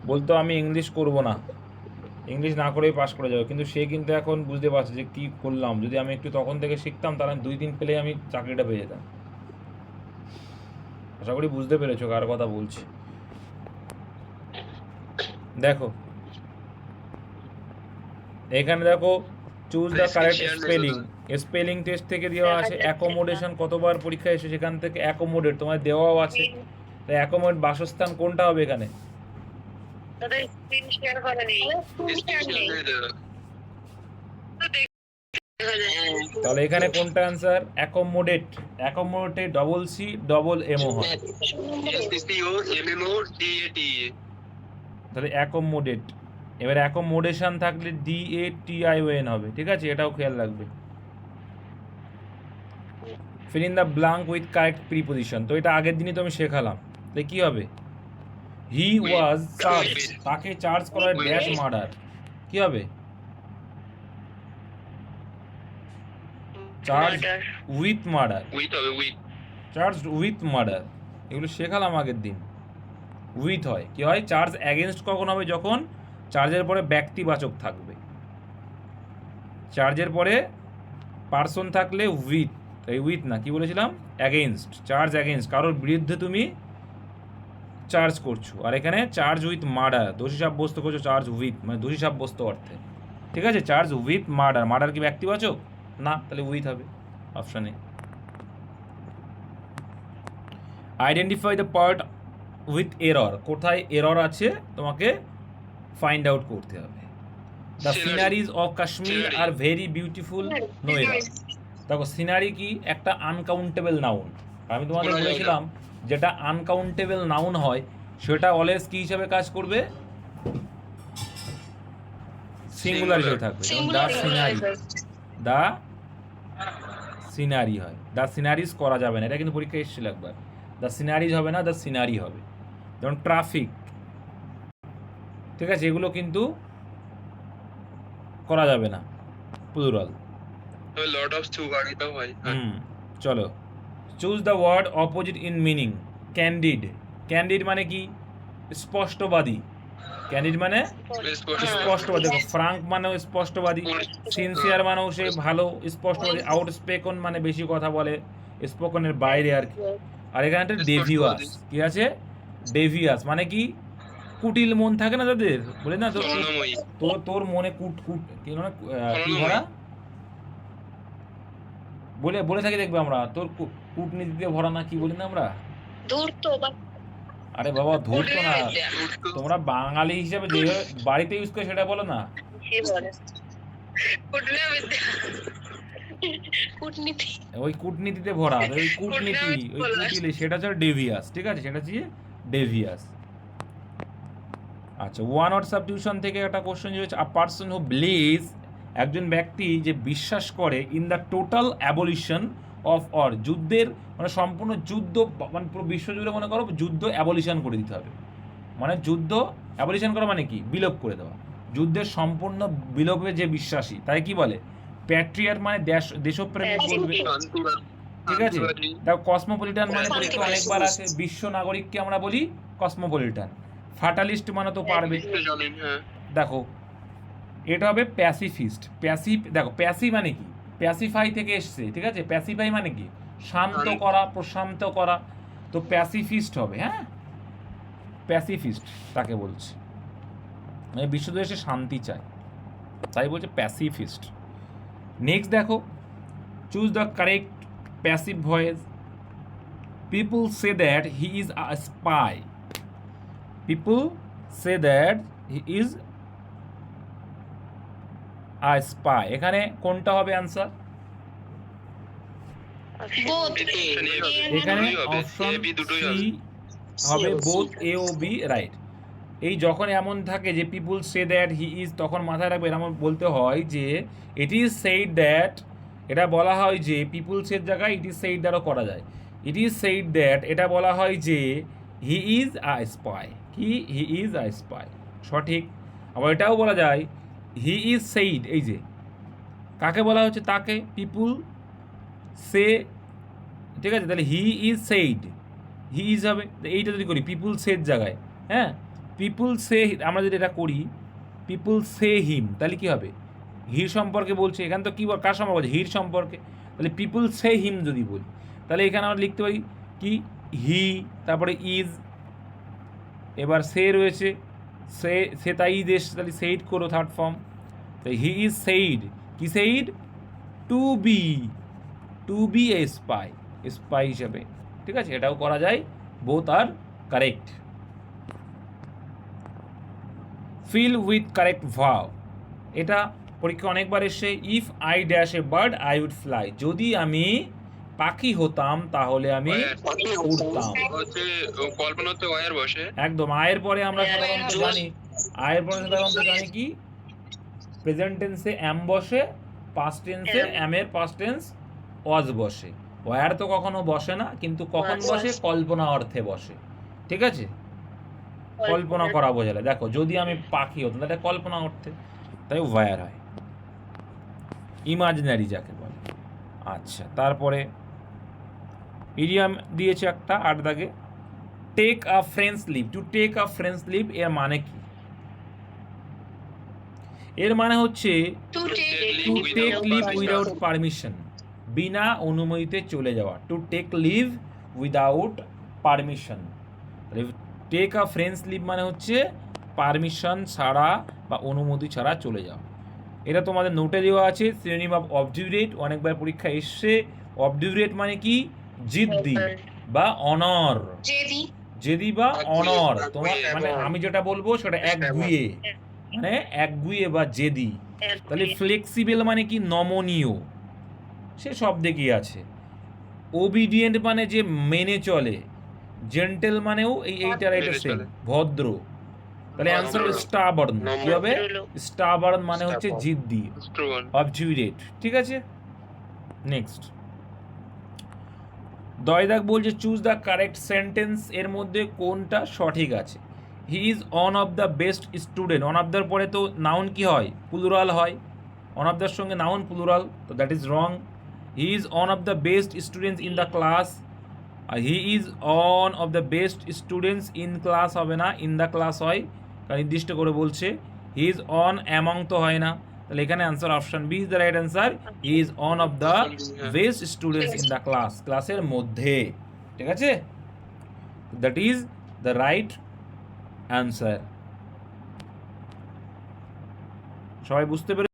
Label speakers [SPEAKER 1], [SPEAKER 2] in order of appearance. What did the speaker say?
[SPEAKER 1] বলতো আমি ইংলিশ করব না, ইংলিশ না করেই পাস করে যাবে, কিন্তু সে কিন্তু এখন বুঝতে পারছে যে কী করলাম, যদি আমি একটু তখন থেকে শিখতাম তাহলে 2-3 পেলে আমি চাকরিটা পেয়ে যেতাম। আশা করি বুঝতে পেরেছো কার কথা বলছি। দেখো এখানে দেখো, choose the correct spelling. Spelling test থেকে দেওয়া
[SPEAKER 2] দেখা
[SPEAKER 1] আছে
[SPEAKER 2] যাচ্ছে না।
[SPEAKER 1] অ্যাকোমোডেশন, কতবার পরীক্ষায় এসে সেখান থেকে অ্যাকোমোডেট তোমার দেওয়াও আছে। তাই অ্যাকোমোডেট বাসস্থান কোনটা হবে এখানে?
[SPEAKER 2] তাদের স্ক্রিন শেয়ার করা নেই। স্ক্রিন শেয়ার নেই।
[SPEAKER 1] তাহলে এখানে কোনটা অ্যান্সার? অ্যাকোমোডেট। অ্যাকোমোডেটে ডবল সি ডবল এমও হয়, তাহলে অ্যাকোমোডেট। এবার অ্যাকোমোডেশন থাকলে DATION হবে, ঠিক আছে, এটাও খেয়াল রাখবে। Fill in the blank with correct preposition, তো এটা আগের দিনই তো আমি শেখালাম। তাই কী হবে? হি ওয়াজ চার্জ, তাকে চার্জ করা হয় ড্যাশ মার্ডার, কী হবে? Charge with murder, charge with murder, এগুলো শেখালাম আগের দিন। উইথ হয়, কি হয়? চার্জ অ্যাগেনস্ট কখন হবে? যখন চার্জের পরে ব্যক্তিবাচক থাকবে, চার্জের পরে পার্সন থাকলে উইথ, তাই উইথ না, কি বলেছিলাম? অ্যাগেনস্ট, চার্জ অ্যাগেনস্ট, কারোর বিরুদ্ধে তুমি চার্জ করছো। আর এখানে চার্জ উইথ মার্ডার, দোষী সাব্যস্ত করছো চার্জ উইথ, মানে দোষী সাব্যস্ত অর্থে, ঠিক আছে? চার্জ উইথ মার্ডার, মার্ডার কি ব্যক্তিবাচক? না, তাহলে উইথ হবে অপশানে। Identify the part with error, কোথায় এরর আছে তোমাকে ফাইন্ড আউট করতে হবে। The sceneries of Kashmir are very beautiful, no error. দেখো সিনারি কি? একটা আনকাউন্টেবল নাউন। আমি তোমাদের বলেছিলাম যেটা আনকাউন্টেবল নাউন হয় সেটা অলওয়েজ কি হিসাবে কাজ করবে? সিঙ্গুলার হিসেবে থাকবে। যেমন দ্য সিনারি, দ্য সিনারি হয়, দ্য সিনারিজ করা যাবে না, এটা কিন্তু পরীক্ষা এসেছিল একবার। দ্য সিনারিজ হবে না, দ্য সিনারি হবে। যেমন ট্রাফিক, ঠিক আছে, এগুলো কিন্তু করা যাবে না, প্লুরাল।
[SPEAKER 3] লট অফ গাড়িটাও হয়।
[SPEAKER 1] চলো, choose the word opposite in meaning. Candid, candid মানে কি? স্পষ্টবাদী। ক্যান্ডিড মানে স্পষ্টবাদী। দেখো ফ্রাঙ্ক মানেও স্পষ্টবাদী, সিনসিয়ার মানেও সে ভালো স্পষ্টবাদী, আউটস্পোকন মানে বেশি কথা বলে, স্পোকনের বাইরে আর কি। আর এখানে একটা ডেভিয়াস, কি আছে? ডেভিয়াস মানে কি? কুটিল মন থাকে না যাদের, বলে না তোর তোর তোর মনে কুট কুট কি মানে কি ভরা, বলে বলে থাকি দেখবে আমরা, তোর কূটনীতিতে ভরা না, কি বলি না আমরা?
[SPEAKER 2] ধূর্ত বা
[SPEAKER 1] আরে বাবা ধূর্ত না, তোমরা বাঙালি হিসেবে যে বাড়িতে ইউজ করে সেটা বলো না।
[SPEAKER 2] সে বলে কূটনীতি,
[SPEAKER 1] ওই কূটনীতিতে ভরা, ওই কূটনীতি, ওই কুটিলে, সেটা হচ্ছে ডেভিয়াস, ঠিক আছে, সেটা হচ্ছে ডেভিয়াস। আচ্ছা, ওয়ান ওয়ার্ড সাবস্টিটিউশন থেকে একটা কোশ্চেন হচ্ছে, আ পার্সন হু বিলিভ, একজন ব্যক্তি যে বিশ্বাস করে, in the total abolition of or, যুদ্ধের মানে সম্পূর্ণ যুদ্ধ, মানে পুরো বিশ্বজুড়ে মনে করো যুদ্ধ অ্যাবলিশন করে দিতে হবে। মানে যুদ্ধ অ্যাবলিশন করা মানে কি? বিলোপ করে দেওয়া। যুদ্ধের সম্পূর্ণ বিলোপে যে বিশ্বাসী, তাই কি বলে? প্যাট্রিয়ার মানে দেশপ্রেমিক বলবে, ঠিক আছে। দেখো কসমোপলিটান মানে তো অনেকবার আছে, বিশ্ব নাগরিককে আমরা বলি কসমোপলিটান। ফাটালিস্ট মানে তো পারবে। দেখো এটা হবে প্যাসিফিস্ট। প্যাসিভ, দেখো প্যাসি মানে কি? প্যাসিফাই থেকে এসছে, ঠিক আছে। প্যাসিফাই মানে কি? শান্ত করা, প্রশান্ত করা, তো প্যাসিফিস্ট হবে। হ্যাঁ, প্যাসিফিস্ট তাকে বলছে, মানে বিশ্বজুড়ে সে শান্তি চায়, তাই বলছে প্যাসিফিস্ট। নেক্সট দেখো, choose the correct passive voice. People say that he is a spy. People say that he is a spy, এখানে কোনটা হবে অ্যান্সার? এখানে অপশন সি হবে, both A O B right. এই যখন এমন থাকে যে পিপুল সে দ্যাট হি ইজ, তখন মাথায় রাখবে এরকম বলতে হয় যে ইট ইজ সেইড দ্যাট, এটা বলা হয় যে পিপুলসের জায়গায় ইট ইজ সেইড দ্যাটও করা যায়। ইট ইজ সেইড দ্যাট এটা বলা হয় যে হি ইজ আ স্পাই, কি হি ইজ আ স্পাই, সঠিক। আবার এটাও বলা যায় হি ইজ সেইড, এই যে কাকে বলা হচ্ছে? তাকে, পিপুল সে, ঠিক আছে, তাহলে হি ইজ সেইড, হি ইজ হবে, এইটা যদি করি পিপুল সের জায়গায়, হ্যাঁ, পিপুল সে, আমরা যদি এটা করি পিপুল সে হিম, তাহলে কি হবে? হির সম্পর্কে বলছে, এখানে তো কি কার সম্পর্কে বলছে? হির সম্পর্কে। তাহলে পিপুল সে হিম যদি বলি, তাহলে এখানে আমরা লিখতে পারি কি হি, তারপরে ইজ, এবার সে রয়েছে, সে তাই দেশ, তাহলে সেইড করো থার্ড ফর্ম। তো হি ইজ সেইড, কি said? To be a spy, spy হিসাবে। ঠিক আছে, এটাও করা যায়, both are correct. Fill with correct verb, এটা পরীক্ষা অনেকবার এসে। If I dash a bird I would fly, যদি আমি পাখি হতাম তাহলে আমি উড়তাম।
[SPEAKER 3] হচ্ছে কল্পনা তো ওয়ার বসে।
[SPEAKER 1] একদম, আয়ের পরে আমরা সাধারণত জানি, আয়ের পরে সাধারণত জানি কি প্রেজেন্ট টেন্সে এম বসে, পাস্ট টেন্সে এম এর পাস্ট টেন্স ওয়াজ বসে। ওয়ার তো কখনো বসে না, কিন্তু কখন বসে? কল্পনা অর্থে বসে। ঠিক আছে, কল্পনা করা বোঝালে। দেখো, যদি আমি পাখি হতাম তাহলে কল্পনা অর্থে, তাই ওয়ার হয়, ইমাজিনারি যাকে বলে। আচ্ছা, তারপরে ইডিয়াম দিয়েছে একটা 8 দাগে, take a friends leave. To take a friends leave এর মানে কি? এর মানে হচ্ছে
[SPEAKER 2] to
[SPEAKER 1] to take leave without permission, বিনা অনুমতিতে চলে যাওয়া। To take leave without permission, take a friends leave মানে হচ্ছে পারমিশন ছাড়া বা অনুমতি ছাড়া চলে যাওয়া। এটা তোমাদের নোটে দেওয়া আছে, সিনোনিম অফ অবডিউরেট, অনেকবার পরীক্ষা এসছে। অবডিউরেট মানে কি? জিদ্দি বা অনর, জেদি বা অনর। তোমার মানে আমি যেটা বলবো সেটা একগুঁয়ে, মানে একগুঁয়ে বা জেদি। তাহলে ফ্লেক্সিবল মানে কি? নমনীয়, সে শব্দে কি আছে। ওবিডিয়েন্ট মানে যে মেনে চলে। জেন্টেল মানেও এইটার এটা সেম, ভদ্র। তাহলে অ্যান্সার হলো স্টাবার্ন। কি হবে? স্টাবার্ন মানে হচ্ছে জিদ্দি, অবজুরেট। ঠিক আছে, নেক্সট। দয়দাক বলছে চুজ দ্য কারেক্ট সেন্টেন্স, এর মধ্যে কোনটা সঠিক আছে? He is one of the best student, one of their পরে তো নাউন কি হয়? প্লুরাল হয়, অন অফ দ্যার সঙ্গে নাউন প্লুরাল, তো that is wrong. He is one of the best students in the class, he is one of the best students in class হবে না, in the class হয়, কারণ নির্দিষ্ট করে বলছে। হি ইজ অন অ্যামং তো হয় না, তাহলে এখানে answer option B is the right answer. He is one of the best students in the class, ক্লাসের মধ্যে। ঠিক আছে, that is the right answer. সবাই বুঝতে পেরেছো?